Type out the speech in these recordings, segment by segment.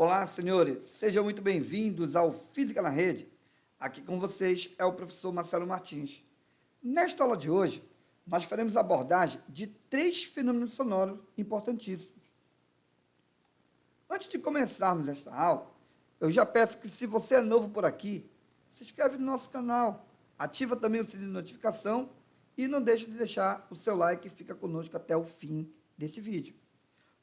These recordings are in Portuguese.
Olá, senhores, sejam muito bem-vindos ao Física na Rede. Aqui com vocês é o professor Marcelo Martins. Nesta aula de hoje, nós faremos abordagem de 3 fenômenos sonoros importantíssimos. Antes de começarmos esta aula, eu já peço que, se você é novo por aqui, se inscreve no nosso canal, ativa também o sininho de notificação e não deixe de deixar o seu like e fica conosco até o fim desse vídeo.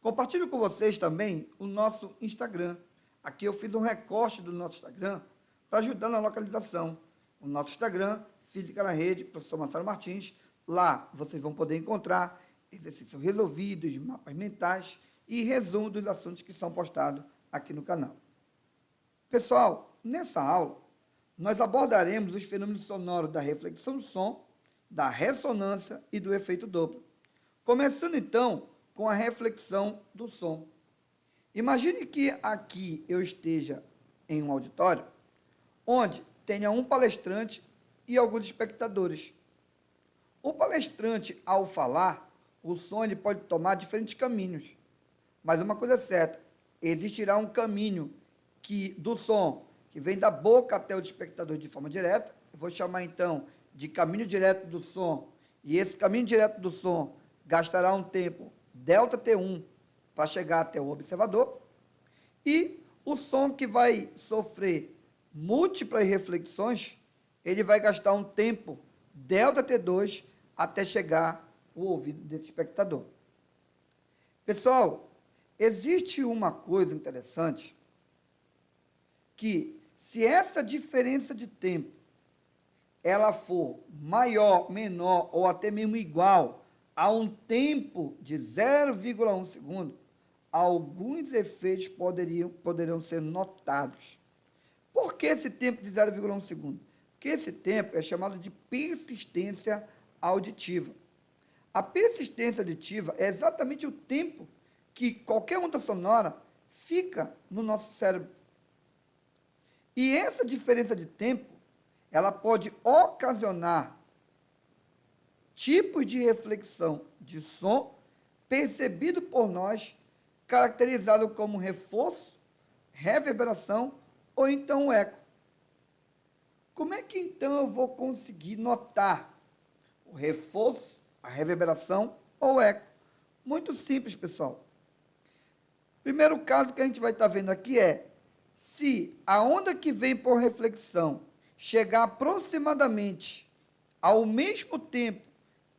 Compartilho com vocês também o nosso Instagram. Aqui eu fiz um recorte do nosso Instagram para ajudar na localização. O nosso Instagram, Física na Rede, professor Marcelo Martins. Lá vocês vão poder encontrar exercícios resolvidos, mapas mentais e resumo dos assuntos que são postados aqui no canal. Pessoal, nessa aula, nós abordaremos os fenômenos sonoros da reflexão do som, da ressonância e do efeito Doppler. Começando então com a reflexão do som. Imagine que aqui eu esteja em um auditório, onde tenha um palestrante e alguns espectadores. O palestrante, ao falar, o som ele pode tomar diferentes caminhos. Mas uma coisa é certa, existirá um caminho do som que vem da boca até o espectador de forma direta. Eu vou chamar então de caminho direto do som. E esse caminho direto do som gastará um tempo ΔT1 para chegar até o observador, e o som que vai sofrer múltiplas reflexões, ele vai gastar um tempo ΔT2 até chegar ao ouvido desse espectador. Pessoal, existe uma coisa interessante, que se essa diferença de tempo ela for maior, menor ou até mesmo igual a um tempo de 0,1 segundo, alguns efeitos poderão ser notados. Por que esse tempo de 0,1 segundo? Porque esse tempo é chamado de persistência auditiva. A persistência auditiva é exatamente o tempo que qualquer onda sonora fica no nosso cérebro. E essa diferença de tempo, ela pode ocasionar tipos de reflexão de som percebido por nós, caracterizado como reforço, reverberação ou então eco. Como é que então eu vou conseguir notar o reforço, a reverberação ou o eco? Muito simples, pessoal. Primeiro caso que a gente vai estar vendo aqui é, se a onda que vem por reflexão chegar aproximadamente ao mesmo tempo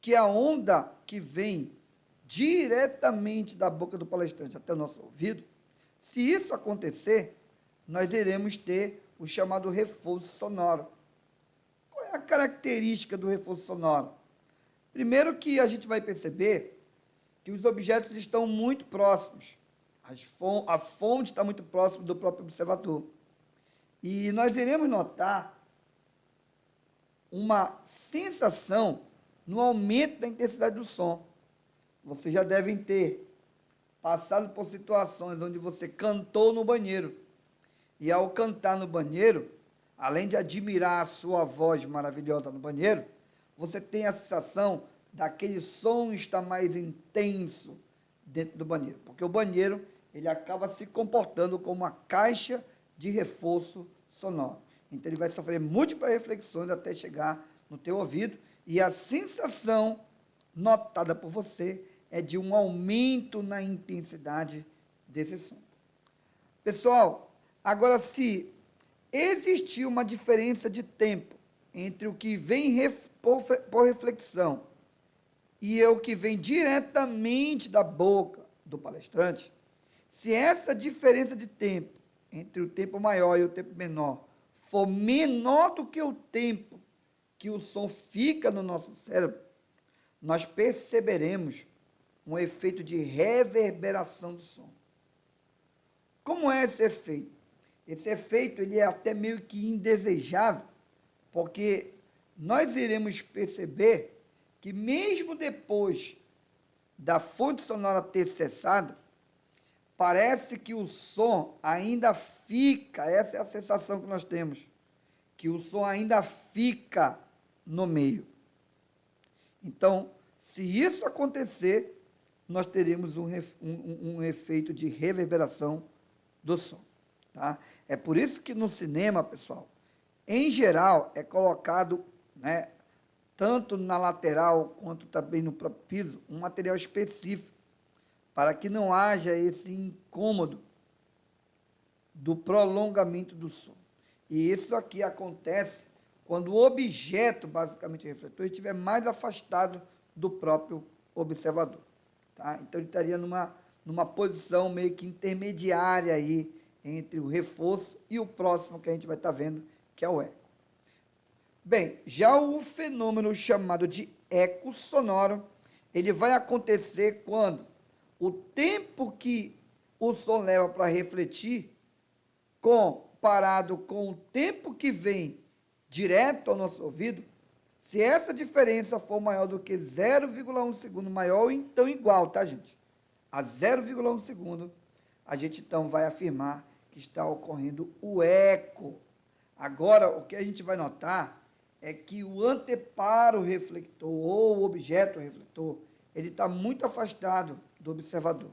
que a onda que vem diretamente da boca do palestrante até o nosso ouvido, se isso acontecer, nós iremos ter o chamado reforço sonoro. Qual é a característica do reforço sonoro? Primeiro que a gente vai perceber que os objetos estão muito próximos, a fonte está muito próxima do próprio observador. E nós iremos notar uma sensação no aumento da intensidade do som. Vocês já devem ter passado por situações onde você cantou no banheiro. E ao cantar no banheiro, além de admirar a sua voz maravilhosa no banheiro, você tem a sensação daquele som estar mais intenso dentro do banheiro. Porque o banheiro, ele acaba se comportando como uma caixa de reforço sonoro. Então, ele vai sofrer múltiplas reflexões até chegar no teu ouvido, e a sensação notada por você é de um aumento na intensidade desse som. Pessoal, agora, se existir uma diferença de tempo entre o que vem por reflexão e o que vem diretamente da boca do palestrante, se essa diferença de tempo entre o tempo maior e o tempo menor for menor do que o tempo que o som fica no nosso cérebro, nós perceberemos um efeito de reverberação do som. Como é esse efeito? Esse efeito ele é até meio que indesejável, porque nós iremos perceber que mesmo depois da fonte sonora ter cessado, parece que o som ainda fica, essa é a sensação que nós temos, que o som ainda fica no meio. Então, se isso acontecer, nós teremos um efeito de reverberação do som. Tá? É por isso que no cinema, pessoal, em geral, é colocado, né, tanto na lateral quanto também no próprio piso, um material específico, para que não haja esse incômodo do prolongamento do som. E isso aqui acontece quando o objeto, basicamente o refletor, estiver mais afastado do próprio observador. Tá? Então, ele estaria numa posição meio que intermediária aí entre o reforço e o próximo que a gente vai estar vendo, que é o eco. Bem, já o fenômeno chamado de eco sonoro, ele vai acontecer quando o tempo que o som leva para refletir, comparado com o tempo que vem direto ao nosso ouvido, se essa diferença for maior do que 0,1 segundo maior ou então igual, tá, gente? A 0,1 segundo, a gente então vai afirmar que está ocorrendo o eco. Agora, o que a gente vai notar é que o anteparo reflector ou o objeto refletor, ele está muito afastado do observador,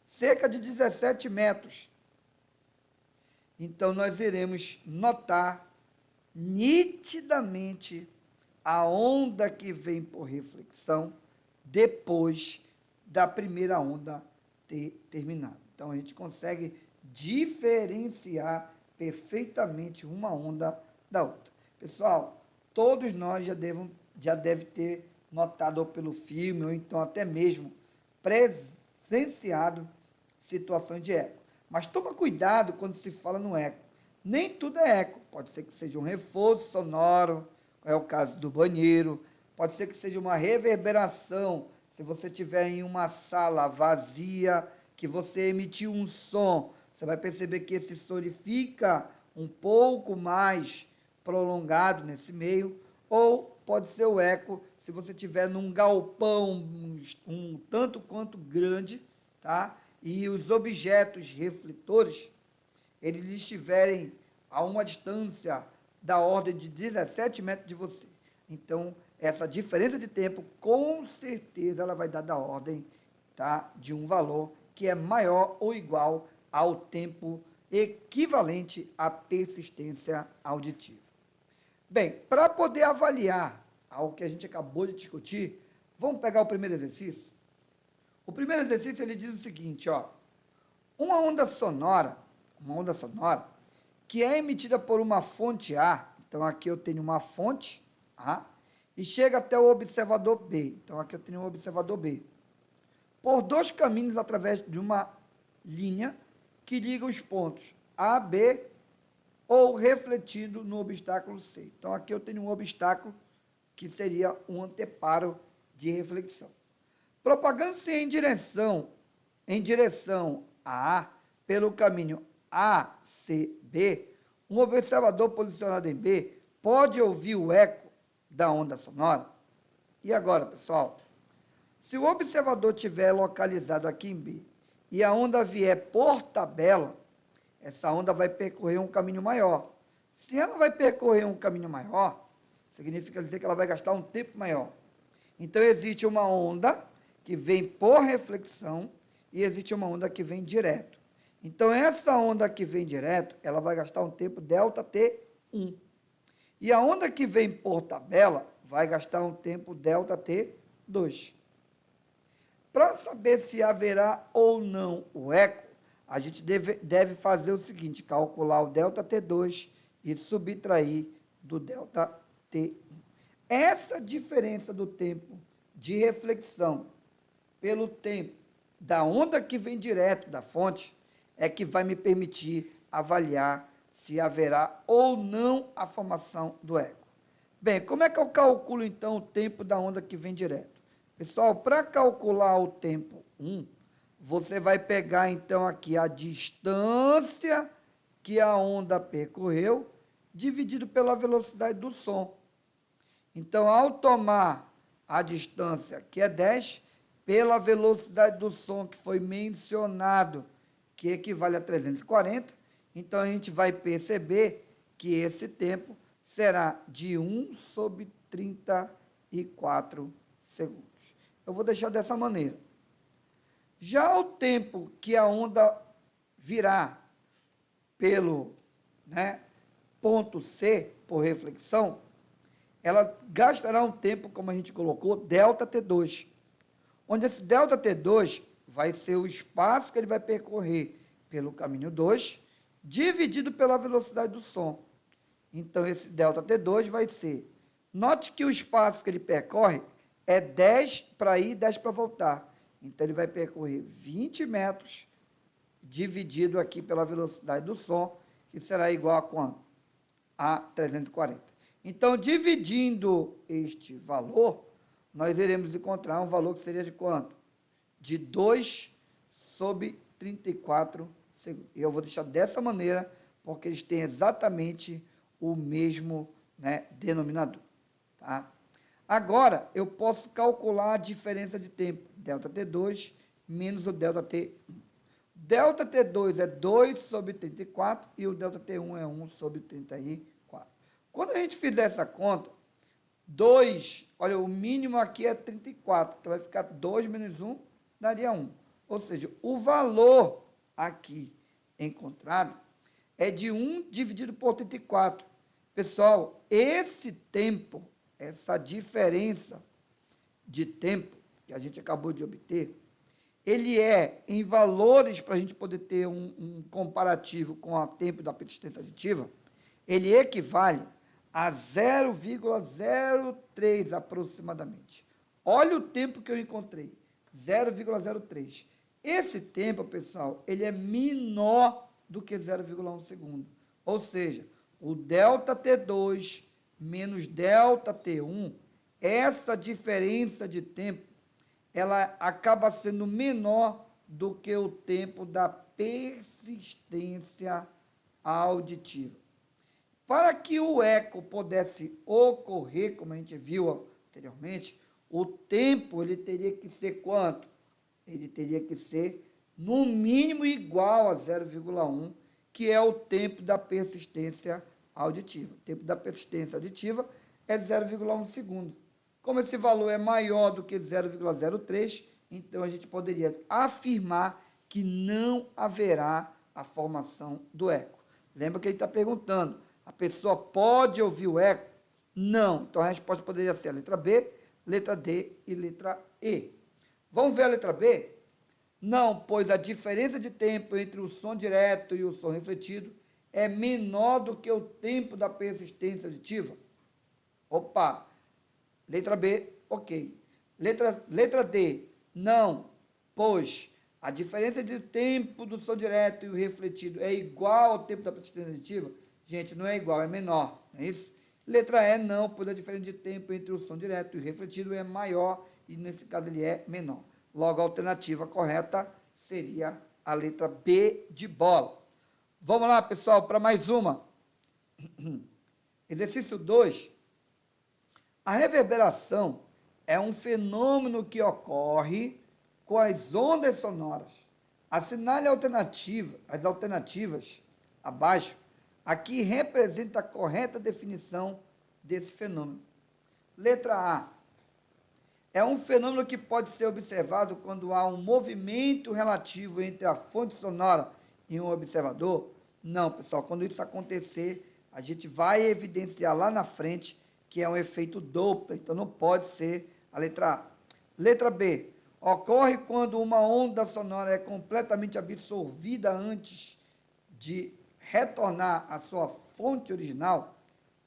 cerca de 17 metros. Então, nós iremos notar nitidamente a onda que vem por reflexão depois da primeira onda ter terminado. Então, a gente consegue diferenciar perfeitamente uma onda da outra. Pessoal, todos nós já devem ter notado ou pelo filme, ou então até mesmo presenciado situações de eco. Mas toma cuidado quando se fala no eco. Nem tudo é eco. Pode ser que seja um reforço sonoro, é o caso do banheiro. Pode ser que seja uma reverberação. Se você estiver em uma sala vazia, que você emitiu um som, você vai perceber que esse som ele fica um pouco mais prolongado nesse meio. Ou pode ser o eco, se você estiver num galpão um tanto quanto grande, tá? E os objetos refletores, eles estiverem a uma distância da ordem de 17 metros de você. Então, essa diferença de tempo, com certeza, ela vai dar da ordem, tá, de um valor que é maior ou igual ao tempo equivalente à persistência auditiva. Bem, para poder avaliar algo que a gente acabou de discutir, vamos pegar o primeiro exercício? O primeiro exercício, ele diz o seguinte, ó, uma onda sonora, que é emitida por uma fonte A, então aqui eu tenho uma fonte A, e chega até o observador B, então aqui eu tenho o observador B, por dois caminhos através de uma linha que liga os pontos A, B, ou refletido no obstáculo C. Então, aqui eu tenho um obstáculo que seria um anteparo de reflexão. Propagando-se em direção a A, pelo caminho ACB, um observador posicionado em B pode ouvir o eco da onda sonora. E agora, pessoal, se o observador estiver localizado aqui em B e a onda vier por tabela, essa onda vai percorrer um caminho maior. Se ela vai percorrer um caminho maior, significa dizer que ela vai gastar um tempo maior. Então, existe uma onda que vem por reflexão e existe uma onda que vem direto. Então, essa onda que vem direto, ela vai gastar um tempo ΔT1. E a onda que vem por tabela vai gastar um tempo ΔT2. Para saber se haverá ou não o eco, a gente deve fazer o seguinte, calcular o ΔT2 e subtrair do ΔT1. Essa diferença do tempo de reflexão pelo tempo da onda que vem direto da fonte é que vai me permitir avaliar se haverá ou não a formação do eco. Bem, como é que eu calculo, então, o tempo da onda que vem direto? Pessoal, para calcular o tempo 1, você vai pegar, então, aqui a distância que a onda percorreu, dividido pela velocidade do som. Então, ao tomar a distância, que é 10, pela velocidade do som que foi mencionado, que equivale a 340, então a gente vai perceber que esse tempo será de 1 sobre 34 segundos. Eu vou deixar dessa maneira. Já o tempo que a onda virá pelo, né, ponto C, por reflexão, ela gastará um tempo, como a gente colocou, ΔT2, onde esse ΔT2 vai ser o espaço que ele vai percorrer pelo caminho 2, dividido pela velocidade do som. Então, esse ΔT2 vai ser, note que o espaço que ele percorre é 10 para ir e 10 para voltar. Então, ele vai percorrer 20 metros, dividido aqui pela velocidade do som, que será igual a quanto? A 340. Então, dividindo este valor, nós iremos encontrar um valor que seria de quanto? De 2/34 segundos. E eu vou deixar dessa maneira, porque eles têm exatamente o mesmo, né, denominador. Tá? Agora, eu posso calcular a diferença de tempo, ΔT2 menos o ΔT1. ΔT2 é 2/34 e o ΔT1 é 1/34. Quando a gente fizer essa conta, 2, olha, o mínimo aqui é 34, então vai ficar 2 menos 1, daria 1. Ou seja, o valor aqui encontrado é de 1 dividido por 34. Pessoal, esse tempo, essa diferença de tempo que a gente acabou de obter, ele é, em valores, para a gente poder ter um comparativo com o tempo da persistência aditiva, ele equivale a 0,03 aproximadamente. Olha o tempo que eu encontrei, 0,03. Esse tempo, pessoal, ele é menor do que 0,1 segundo. Ou seja, o ΔT2 menos ΔT1, essa diferença de tempo, ela acaba sendo menor do que o tempo da persistência auditiva. Para que o eco pudesse ocorrer, como a gente viu anteriormente, o tempo ele teria que ser quanto? Ele teria que ser, no mínimo, igual a 0,1, que é o tempo da persistência auditiva. O tempo da persistência auditiva é 0,1 segundo. Como esse valor é maior do que 0,03, então a gente poderia afirmar que não haverá a formação do eco. Lembra que ele está perguntando, a pessoa pode ouvir o eco? Não. Então a resposta poderia ser a letra B, letra D e letra E. Vamos ver a letra B? Não, pois a diferença de tempo entre o som direto e o som refletido é menor do que o tempo da persistência auditiva. Opa! Letra B, ok. Letra D, não, pois a diferença de tempo do som direto e o refletido é igual ao tempo da persistência auditiva? Gente, não é igual, é menor, não é isso? Letra E, não, pois a diferença de tempo entre o som direto e o refletido é maior e, nesse caso, ele é menor. Logo, a alternativa correta seria a letra B de bola. Vamos lá, pessoal, para mais uma. Exercício 2. A reverberação é um fenômeno que ocorre com as ondas sonoras. Assinale as alternativas abaixo. Aqui representa a correta definição desse fenômeno. Letra A. É um fenômeno que pode ser observado quando há um movimento relativo entre a fonte sonora e um observador? Não, pessoal. Quando isso acontecer, a gente vai evidenciar lá na frente que é um efeito Doppler, então não pode ser a letra A. Letra B. Ocorre quando uma onda sonora é completamente absorvida antes de retornar à sua fonte original?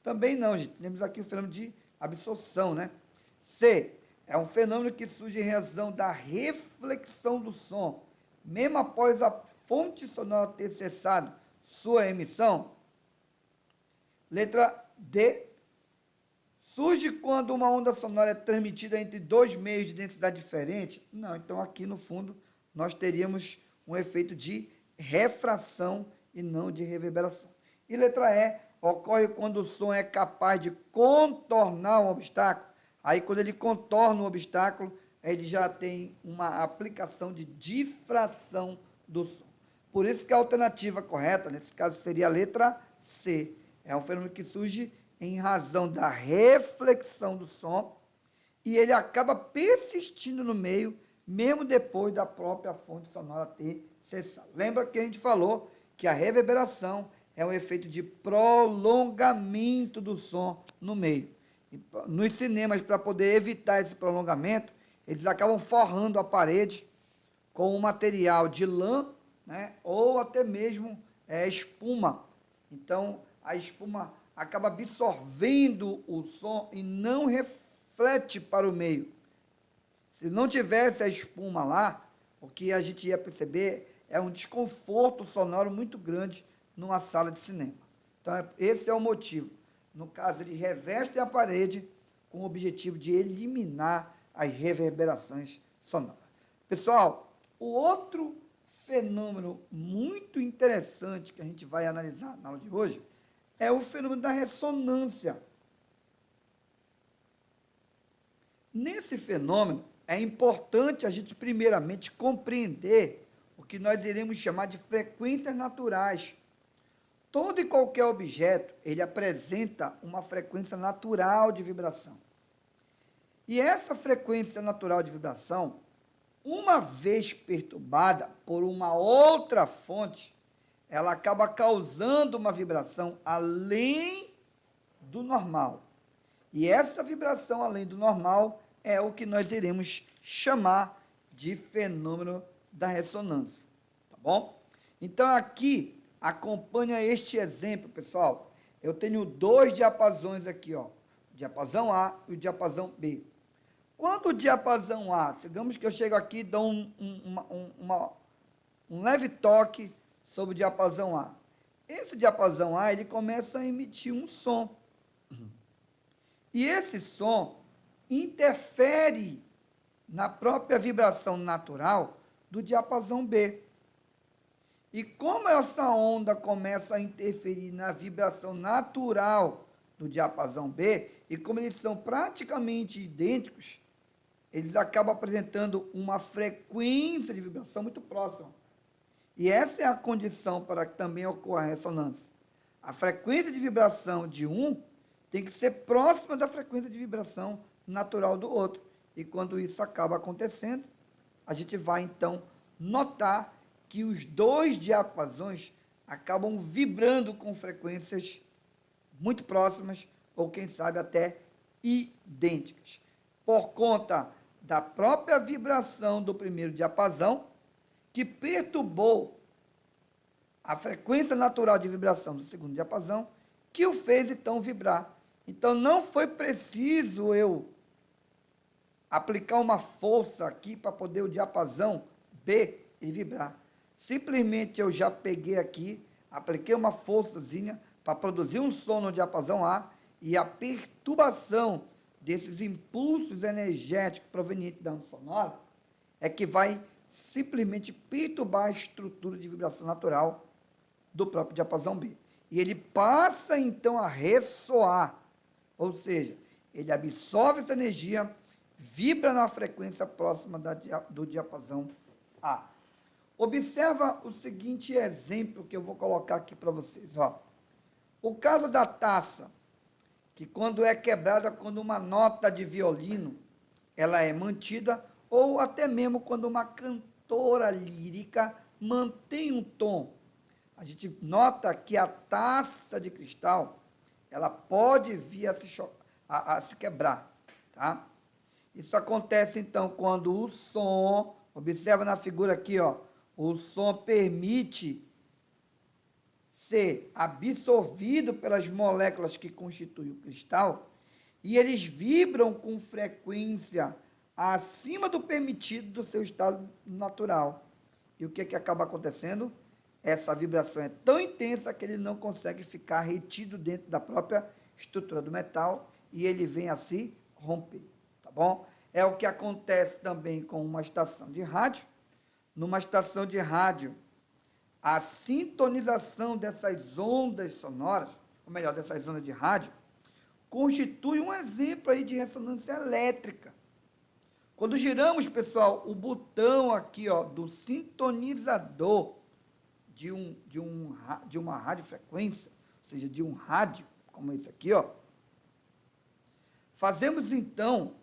Também não, gente. Temos aqui o fenômeno de absorção, né? C. É um fenômeno que surge em razão da reflexão do som, mesmo após a fonte sonora ter cessado sua emissão? Letra D. Surge quando uma onda sonora é transmitida entre dois meios de densidade diferente? Não, então aqui no fundo nós teríamos um efeito de refração e não de reverberação. E letra E, ocorre quando o som é capaz de contornar um obstáculo. Aí quando ele contorna um obstáculo, ele já tem uma aplicação de difração do som. Por isso que a alternativa correta, nesse caso, seria a letra C. É um fenômeno que surge em razão da reflexão do som e ele acaba persistindo no meio, mesmo depois da própria fonte sonora ter cessado. Lembra que a gente falou que a reverberação é um efeito de prolongamento do som no meio. Nos cinemas, para poder evitar esse prolongamento, eles acabam forrando a parede com um material de lã, né, ou até mesmo espuma. Então, a espuma acaba absorvendo o som e não reflete para o meio. Se não tivesse a espuma lá, o que a gente ia perceber é um desconforto sonoro muito grande numa sala de cinema. Então, esse é o motivo. No caso, ele reveste a parede com o objetivo de eliminar as reverberações sonoras. Pessoal, o outro fenômeno muito interessante que a gente vai analisar na aula de hoje é o fenômeno da ressonância. Nesse fenômeno, é importante a gente primeiramente compreender o que nós iremos chamar de frequências naturais. Todo e qualquer objeto, ele apresenta uma frequência natural de vibração. E essa frequência natural de vibração, uma vez perturbada por uma outra fonte, ela acaba causando uma vibração além do normal. E essa vibração além do normal é o que nós iremos chamar de fenômeno da ressonância. Tá bom? Então, aqui, acompanha este exemplo, pessoal. Eu tenho dois diapasões aqui, ó. O diapasão A e o diapasão B. Quando o diapasão A, digamos que eu chego aqui e dou um leve toque sobre o diapasão A. Esse diapasão A, ele começa a emitir um som. E esse som interfere na própria vibração natural do diapasão B. E como essa onda começa a interferir na vibração natural do diapasão B, e como eles são praticamente idênticos, eles acabam apresentando uma frequência de vibração muito próxima. E essa é a condição para que também ocorra a ressonância. A frequência de vibração de um tem que ser próxima da frequência de vibração natural do outro. E quando isso acaba acontecendo, a gente vai, então, notar que os dois diapasões acabam vibrando com frequências muito próximas, ou quem sabe até idênticas. Por conta da própria vibração do primeiro diapasão, que perturbou a frequência natural de vibração do segundo diapasão, que o fez então vibrar. Então não foi preciso eu aplicar uma força aqui para poder o diapasão B ele vibrar. Simplesmente eu já peguei aqui, apliquei uma forçazinha para produzir um som no diapasão A, e a perturbação desses impulsos energéticos provenientes da onda sonora é que vai simplesmente perturbar a estrutura de vibração natural do próprio diapasão B. E ele passa então a ressoar, ou seja, ele absorve essa energia, vibra na frequência próxima do diapasão A. Observa o seguinte exemplo que eu vou colocar aqui para vocês. Ó. O caso da taça, que quando é quebrada, quando uma nota de violino, ela é mantida, ou até mesmo quando uma cantora lírica mantém um tom. A gente nota que a taça de cristal, ela pode vir a se quebrar, tá? Isso acontece, então, quando o som, observa na figura aqui, ó, o som permite ser absorvido pelas moléculas que constituem o cristal, e eles vibram com frequência acima do permitido do seu estado natural. E o que acaba acontecendo? Essa vibração é tão intensa que ele não consegue ficar retido dentro da própria estrutura do metal, e ele vem a se romper, tá bom? É o que acontece também com uma estação de rádio. Numa estação de rádio, a sintonização dessas ondas sonoras, ou melhor, dessas ondas de rádio, constitui um exemplo aí de ressonância elétrica. Quando giramos, pessoal, o botão aqui, ó, do sintonizador de uma radiofrequência, ou seja, de um rádio, como esse aqui, ó, fazemos então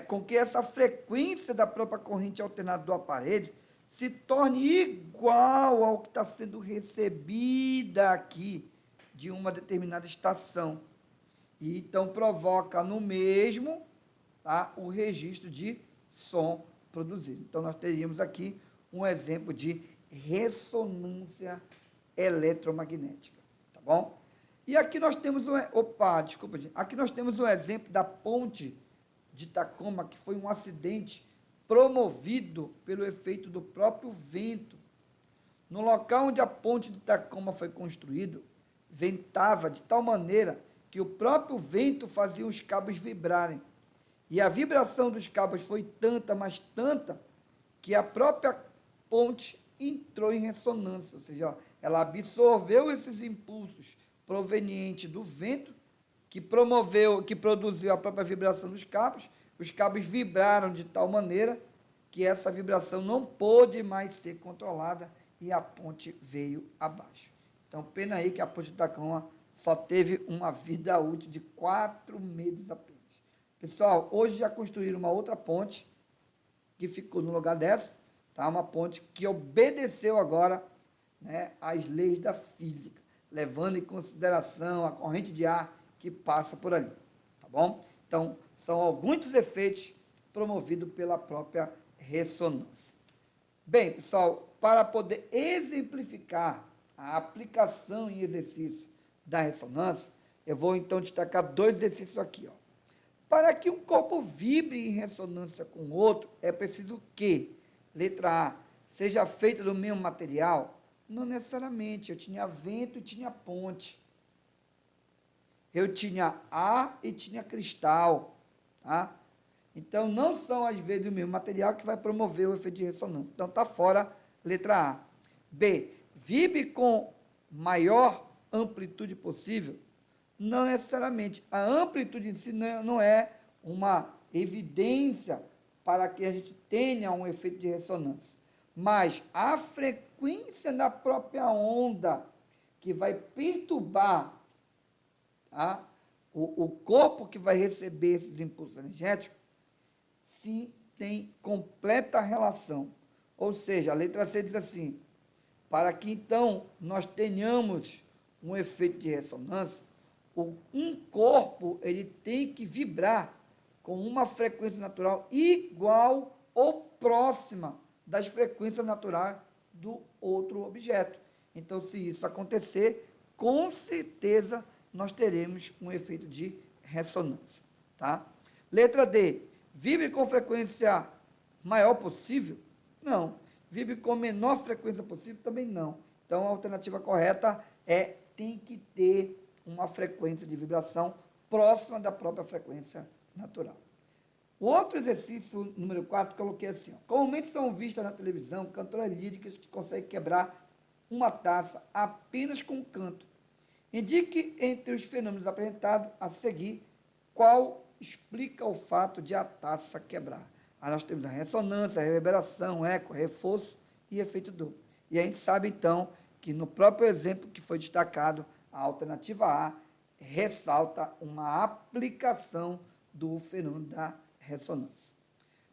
com que essa frequência da própria corrente alternada do aparelho se torne igual ao que está sendo recebida aqui de uma determinada estação. E então provoca no mesmo, tá, o registro de som produzido. Então nós teríamos aqui um exemplo de ressonância eletromagnética, tá bom? E aqui nós temos aqui nós temos um exemplo da ponte de Tacoma, que foi um acidente promovido pelo efeito do próprio vento. No local onde a ponte de Tacoma foi construída, ventava de tal maneira que o próprio vento fazia os cabos vibrarem. E a vibração dos cabos foi tanta, mas tanta, que a própria ponte entrou em ressonância, ou seja, ela absorveu esses impulsos provenientes do vento, que produziu a própria vibração dos cabos. Os cabos vibraram de tal maneira que essa vibração não pôde mais ser controlada e a ponte veio abaixo. Então, pena aí que a ponte de Tacoma só teve uma vida útil de 4 meses apenas. Pessoal, hoje já construíram uma outra ponte que ficou no lugar dessa, tá? Uma ponte que obedeceu agora, né, às leis da física, levando em consideração a corrente de ar que passa por ali, tá bom? Então, são alguns dos efeitos promovidos pela própria ressonância. Bem, pessoal, para poder exemplificar a aplicação em exercício da ressonância, eu vou então destacar 2 exercícios aqui, ó. Para que um corpo vibre em ressonância com o outro, é preciso que, letra A, seja feita do mesmo material? Não necessariamente, eu tinha vento e tinha ponte. Eu tinha ar e tinha cristal, tá? Então, não são, às vezes, o mesmo material que vai promover o efeito de ressonância. Então, está fora, letra A. B, vibre com maior amplitude possível? Não necessariamente. A amplitude em si não é uma evidência para que a gente tenha um efeito de ressonância. Mas a frequência da própria onda que vai perturbar, tá, o corpo que vai receber esses impulsos energéticos, sim, tem completa relação. Ou seja, a letra C diz assim, para que então nós tenhamos um efeito de ressonância, um corpo ele tem que vibrar com uma frequência natural igual ou próxima das frequências naturais do outro objeto. Então, se isso acontecer, com certeza nós teremos um efeito de ressonância, tá? Letra D, vibre com frequência maior possível? Não. Vibre com menor frequência possível? Também não. Então, a alternativa correta é tem que ter uma frequência de vibração próxima da própria frequência natural. O outro exercício, número 4, coloquei assim, ó. Comumente são vistas na televisão cantoras líricas que conseguem quebrar uma taça apenas com um canto. Indique entre os fenômenos apresentados a seguir qual explica o fato de a taça quebrar. Aí nós temos a ressonância, a reverberação, eco, reforço e efeito duplo. E a gente sabe, então, que no próprio exemplo que foi destacado, a alternativa A ressalta uma aplicação do fenômeno da ressonância.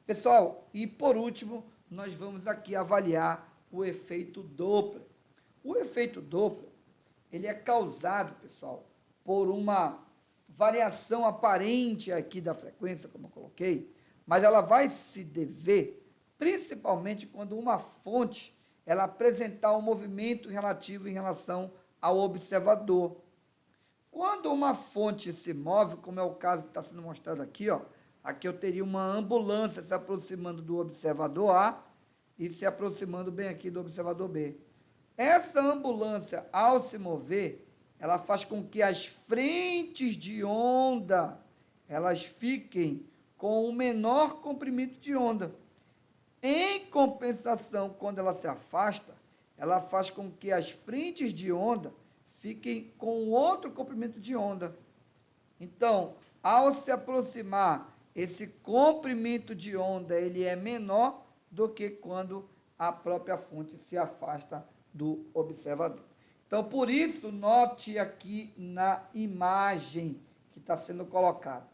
Pessoal, e por último, nós vamos aqui avaliar o efeito Doppler. O efeito Doppler, ele é causado, pessoal, por uma variação aparente aqui da frequência, como eu coloquei, mas ela vai se dever principalmente quando uma fonte ela apresentar um movimento relativo em relação ao observador. Quando uma fonte se move, como é o caso que está sendo mostrado aqui, ó, aqui eu teria uma ambulância se aproximando do observador A e se aproximando bem aqui do observador B. Essa ambulância, ao se mover, ela faz com que as frentes de onda elas fiquem com o menor comprimento de onda. Em compensação, quando ela se afasta, ela faz com que as frentes de onda fiquem com outro comprimento de onda. Então, ao se aproximar, esse comprimento de onda ele é menor do que quando a própria fonte se afasta do observador. Então, por isso, note aqui na imagem que está sendo colocada.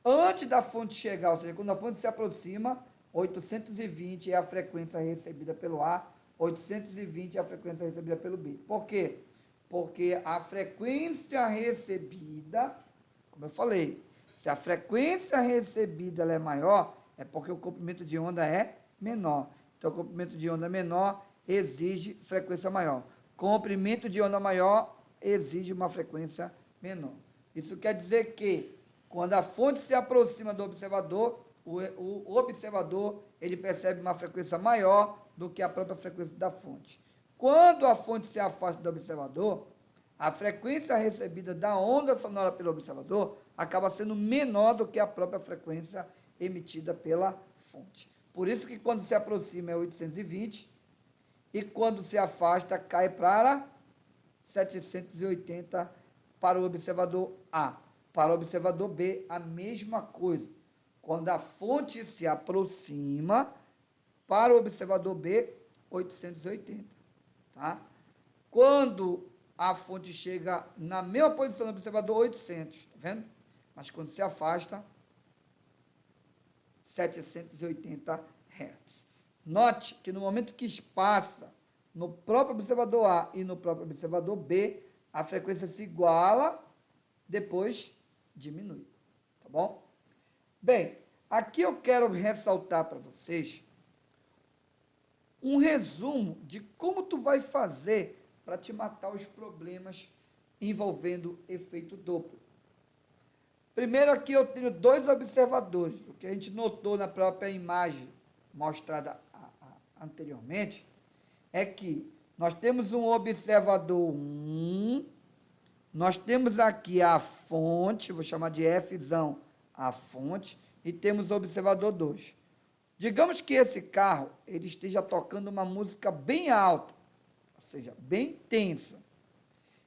Antes da fonte chegar, ou seja, quando a fonte se aproxima, 820 é a frequência recebida pelo A, 820 é a frequência recebida pelo B. Por quê? Porque a frequência recebida, como eu falei, se a frequência recebida ela é maior, é porque o comprimento de onda é menor. Então, o comprimento de onda menor exige frequência maior. Comprimento de onda maior exige uma frequência menor. Isso quer dizer que, quando a fonte se aproxima do observador, o observador ele percebe uma frequência maior do que a própria frequência da fonte. Quando a fonte se afasta do observador, a frequência recebida da onda sonora pelo observador acaba sendo menor do que a própria frequência emitida pela fonte. Por isso que quando se aproxima é 820 e quando se afasta cai para 780 para o observador A. Para o observador B, a mesma coisa. Quando a fonte se aproxima, para o observador B, 880. Tá? Quando a fonte chega na mesma posição do observador, 800. Tá vendo? Mas quando se afasta, 780 Hz. Note que no momento que passa no próprio observador A e no próprio observador B, a frequência se iguala, depois diminui. Tá bom? Bem, aqui eu quero ressaltar para vocês um resumo de como tu vai fazer para te matar os problemas envolvendo efeito Doppler. Primeiro aqui eu tenho dois observadores. O que a gente notou na própria imagem mostrada anteriormente é que nós temos um observador 1, nós temos aqui a fonte, vou chamar de Fzão a fonte, e temos o observador 2. Digamos que esse carro ele esteja tocando uma música bem alta, ou seja, bem tensa.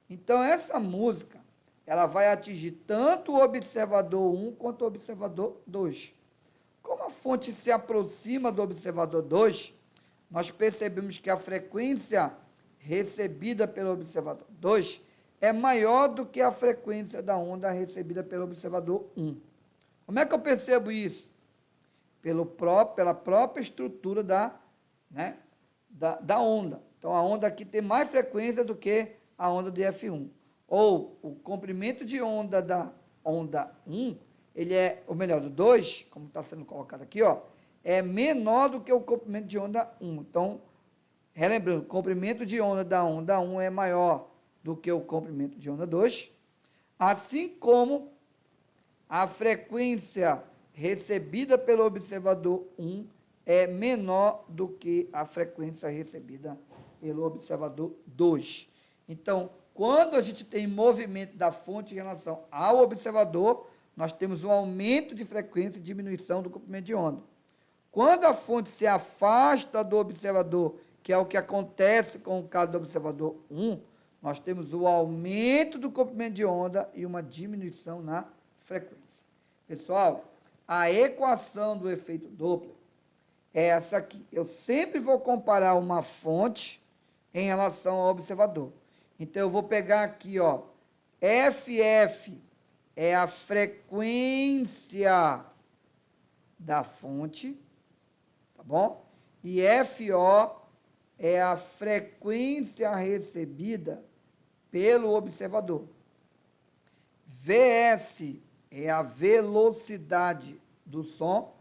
Então, essa música ela vai atingir tanto o observador 1 quanto o observador 2. Como a fonte se aproxima do observador 2, nós percebemos que a frequência recebida pelo observador 2 é maior do que a frequência da onda recebida pelo observador 1. Como é que eu percebo isso? Pela própria estrutura da onda. Então, a onda aqui tem mais frequência do que a onda de F1. Ou o comprimento de onda da onda 1, ele é, ou melhor, do 2, como está sendo colocado aqui, ó, é menor do que o comprimento de onda 1. Então, relembrando, o comprimento de onda da onda 1 é maior do que o comprimento de onda 2, assim como a frequência recebida pelo observador 1 é menor do que a frequência recebida pelo observador 2. Então, quando a gente tem movimento da fonte em relação ao observador, nós temos um aumento de frequência e diminuição do comprimento de onda. Quando a fonte se afasta do observador, que é o que acontece com o caso do observador 1, nós temos o aumento do comprimento de onda e uma diminuição na frequência. Pessoal, a equação do efeito Doppler é essa aqui. Eu sempre vou comparar uma fonte em relação ao observador. Então, eu vou pegar aqui, ó, FF é a frequência da fonte, tá bom? E FO é a frequência recebida pelo observador. VS é a velocidade do som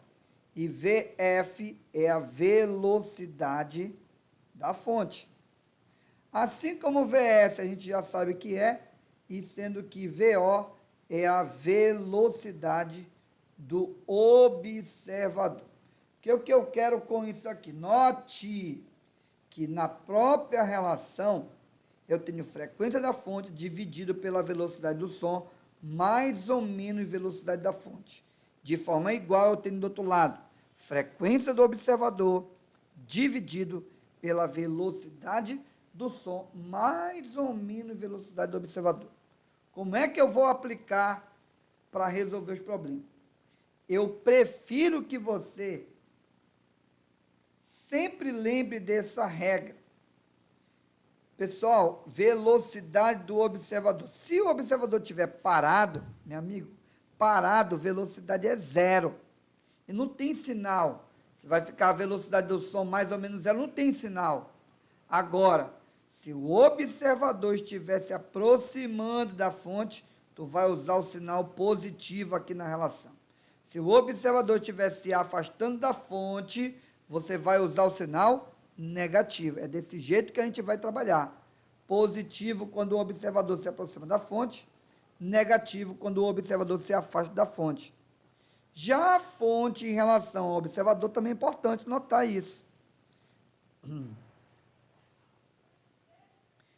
e VF é a velocidade da fonte. Assim como VS a gente já sabe que é, e sendo que VO é a velocidade do observador. O que eu quero com isso aqui? Note que na própria relação eu tenho frequência da fonte dividido pela velocidade do som, mais ou menos velocidade da fonte. De forma igual eu tenho do outro lado, frequência do observador dividido pela velocidade do som, mais ou menos velocidade do observador. Como é que eu vou aplicar para resolver os problemas? Eu prefiro que você sempre lembre dessa regra. Pessoal, velocidade do observador. Se o observador estiver parado, meu amigo, parado, velocidade é zero. E não tem sinal. Você vai ficar a velocidade do som mais ou menos zero, não tem sinal. Agora, se o observador estiver se aproximando da fonte, tu vai usar o sinal positivo aqui na relação. Se o observador estiver se afastando da fonte, você vai usar o sinal negativo. É desse jeito que a gente vai trabalhar. Positivo quando o observador se aproxima da fonte, negativo quando o observador se afasta da fonte. Já a fonte em relação ao observador também é importante notar isso.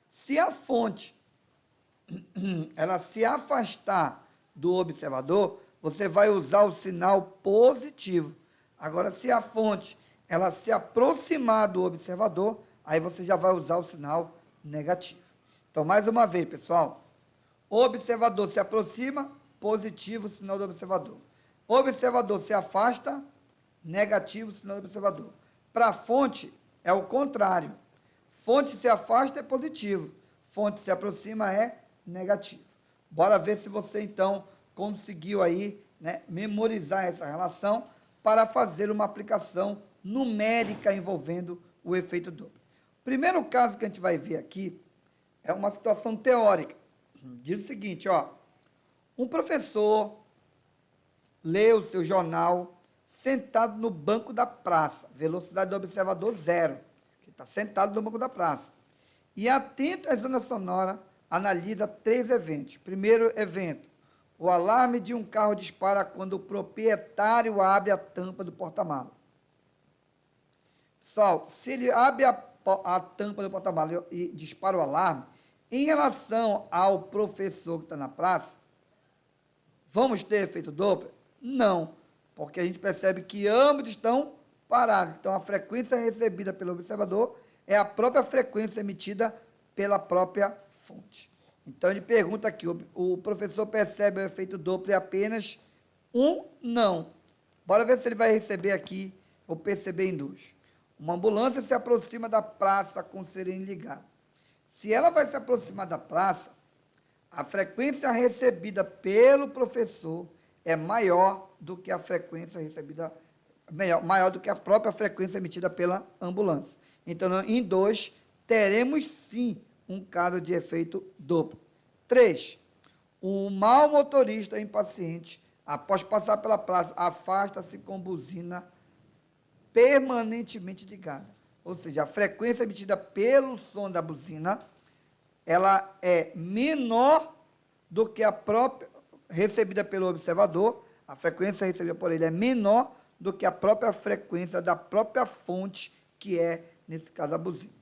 Se a fonte ela se afastar do observador, você vai usar o sinal positivo. Agora, se a fonte ela se aproximar do observador, aí você já vai usar o sinal negativo. Então, mais uma vez, pessoal, o observador se aproxima, positivo, sinal do observador. O observador se afasta, negativo, sinal do observador. Para a fonte, é o contrário. Fonte se afasta é positivo, fonte se aproxima é negativo. Bora ver se você, então, conseguiu aí, né, memorizar essa relação para fazer uma aplicação numérica envolvendo o efeito Doppler. O primeiro caso que a gente vai ver aqui é uma situação teórica. Diz o seguinte, ó, um professor lê o seu jornal sentado no banco da praça, velocidade do observador zero, que está sentado no banco da praça. E atento à zona sonora, analisa 3 eventos. Primeiro evento, o alarme de um carro dispara quando o proprietário abre a tampa do porta-malas. Pessoal, se ele abre a tampa do porta-malas e dispara o alarme, em relação ao professor que está na praça, vamos ter efeito Doppler? Não, porque a gente percebe que ambos estão parados. Então, a frequência recebida pelo observador é a própria frequência emitida pela própria fonte. Então, ele pergunta aqui, o professor percebe o efeito Doppler apenas um? Não. Bora ver se ele vai receber aqui ou perceber em 2. Uma ambulância se aproxima da praça com o sirene ligado. Se ela vai se aproximar da praça, a frequência recebida pelo professor é maior do que a frequência recebida, maior do que a própria frequência emitida pela ambulância. Então, em 2, teremos sim um caso de efeito Doppler. 3. O mau motorista impaciente, após passar pela praça, afasta-se com buzina permanentemente ligada. Ou seja, a frequência emitida pelo som da buzina, ela é menor do que a própria recebida pelo observador, a frequência recebida por ele é menor do que a própria frequência da própria fonte, que é, nesse caso, a buzina.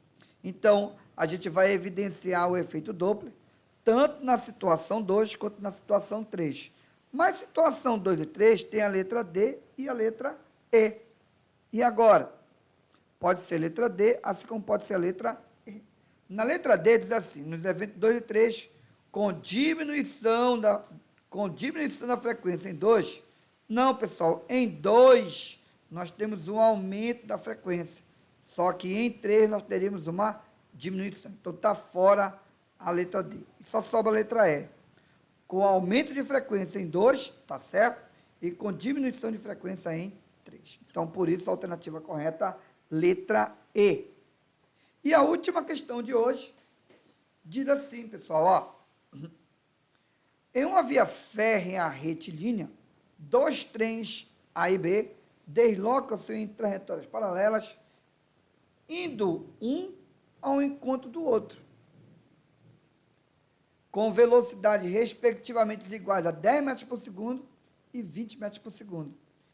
Então, a gente vai evidenciar o efeito Doppler, tanto na situação 2 quanto na situação 3. Mas situação 2 e 3 tem a letra D e a letra E. E agora? Pode ser letra D, assim como pode ser a letra E. Na letra D diz assim, nos eventos 2 e 3, com diminuição da frequência em 2, não, pessoal, em 2 nós temos um aumento da frequência, só que em 3 nós teríamos uma diminuição. Então, está fora a letra D. E só sobra a letra E. Com aumento de frequência em 2, está certo? E com diminuição de frequência em 3. Então, por isso, a alternativa correta, letra E. E a última questão de hoje diz assim, pessoal, ó. Em uma via férrea retilínea, 2 trens A e B deslocam-se em trajetórias paralelas, indo um ao encontro do outro, com velocidades respectivamente iguais a 10 metros por segundo e 20 metros por segundo.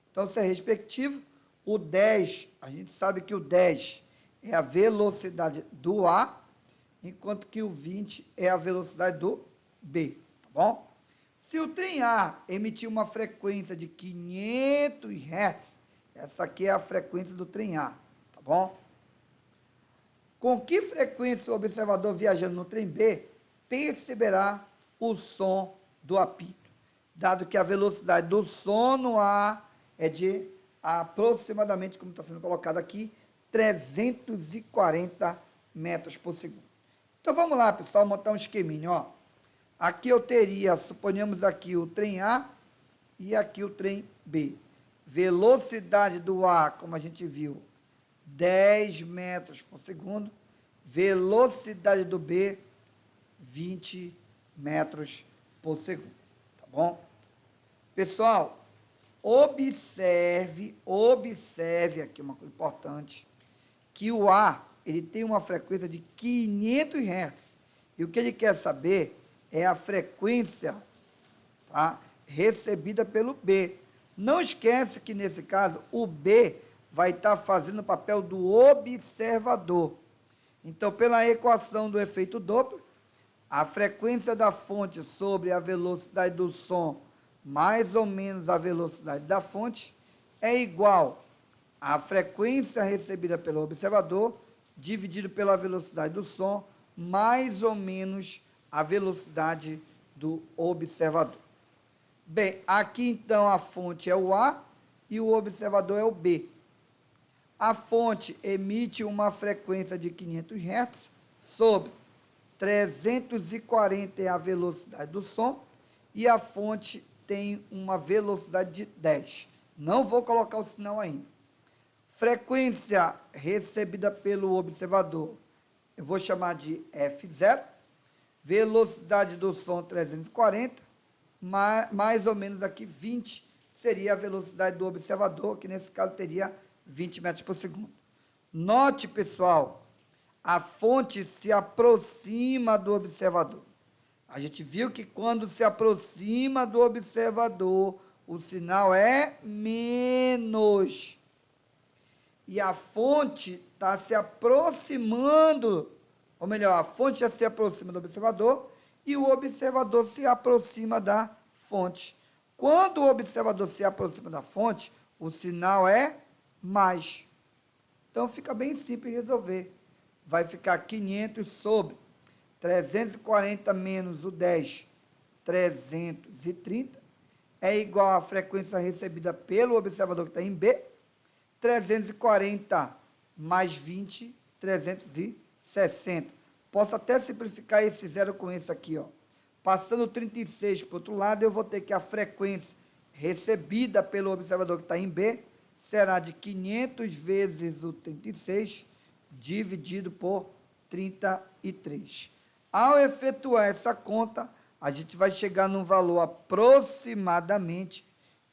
Então, se é respectivo, o 10, a gente sabe que o 10 é a velocidade do A, enquanto que o 20 é a velocidade do B, tá bom? Se o trem A emitir uma frequência de 500 Hz, essa aqui é a frequência do trem A, tá bom? Com que frequência o observador viajando no trem B perceberá o som do apito? Dado que a velocidade do som no A é de aproximadamente, como está sendo colocado aqui, 340 metros por segundo. Então, vamos lá, pessoal, montar um esqueminha, ó. Aqui eu teria, suponhamos aqui o trem A e aqui o trem B. Velocidade do A, como a gente viu, 10 metros por segundo. Velocidade do B, 20 metros por segundo. Tá bom? Pessoal, observe aqui uma coisa importante, que o A, ele tem uma frequência de 500 Hz. E o que ele quer saber é a frequência, tá, recebida pelo B. Não esquece que, nesse caso, o B vai estar fazendo o papel do observador. Então, pela equação do efeito Doppler, a frequência da fonte sobre a velocidade do som, mais ou menos a velocidade da fonte, é igual à frequência recebida pelo observador, dividido pela velocidade do som, mais ou menos a velocidade do observador. Bem, aqui então a fonte é o A e o observador é o B. A fonte emite uma frequência de 500 Hz sobre 340 é a velocidade do som e a fonte tem uma velocidade de 10. Não vou colocar o sinal ainda. Frequência recebida pelo observador, eu vou chamar de F0. Velocidade do som 340, mais ou menos aqui 20 seria a velocidade do observador, que nesse caso teria 20 metros por segundo. Note, pessoal, a fonte se aproxima do observador. A gente viu que quando se aproxima do observador, o sinal é menos. E a fonte está se aproximando, ou melhor, a fonte já se aproxima do observador e o observador se aproxima da fonte. Quando o observador se aproxima da fonte, o sinal é mais. Então, fica bem simples resolver. Vai ficar 500 sobre 340 menos o 10, 330, é igual à frequência recebida pelo observador que está em B, 340 mais 20, 360. Posso até simplificar esse zero com esse aqui, ó. Passando 36 para o outro lado, eu vou ter que a frequência recebida pelo observador que está em B será de 500 vezes o 36, dividido por 33. Ao efetuar essa conta, a gente vai chegar num valor aproximadamente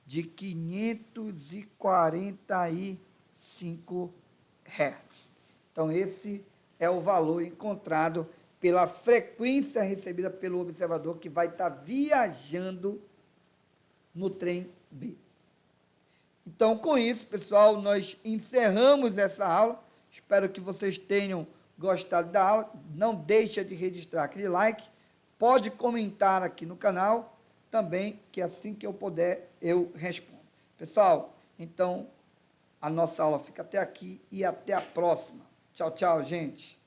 de 545 Hz. Então, esse é o valor encontrado pela frequência recebida pelo observador que vai estar viajando no trem B. Então, com isso, pessoal, nós encerramos essa aula. Espero que vocês tenham gostado da aula. Não deixa de registrar aquele like. Pode comentar aqui no canal também, que assim que eu puder, eu respondo. Pessoal, então, a nossa aula fica até aqui e até a próxima. Tchau, tchau, gente.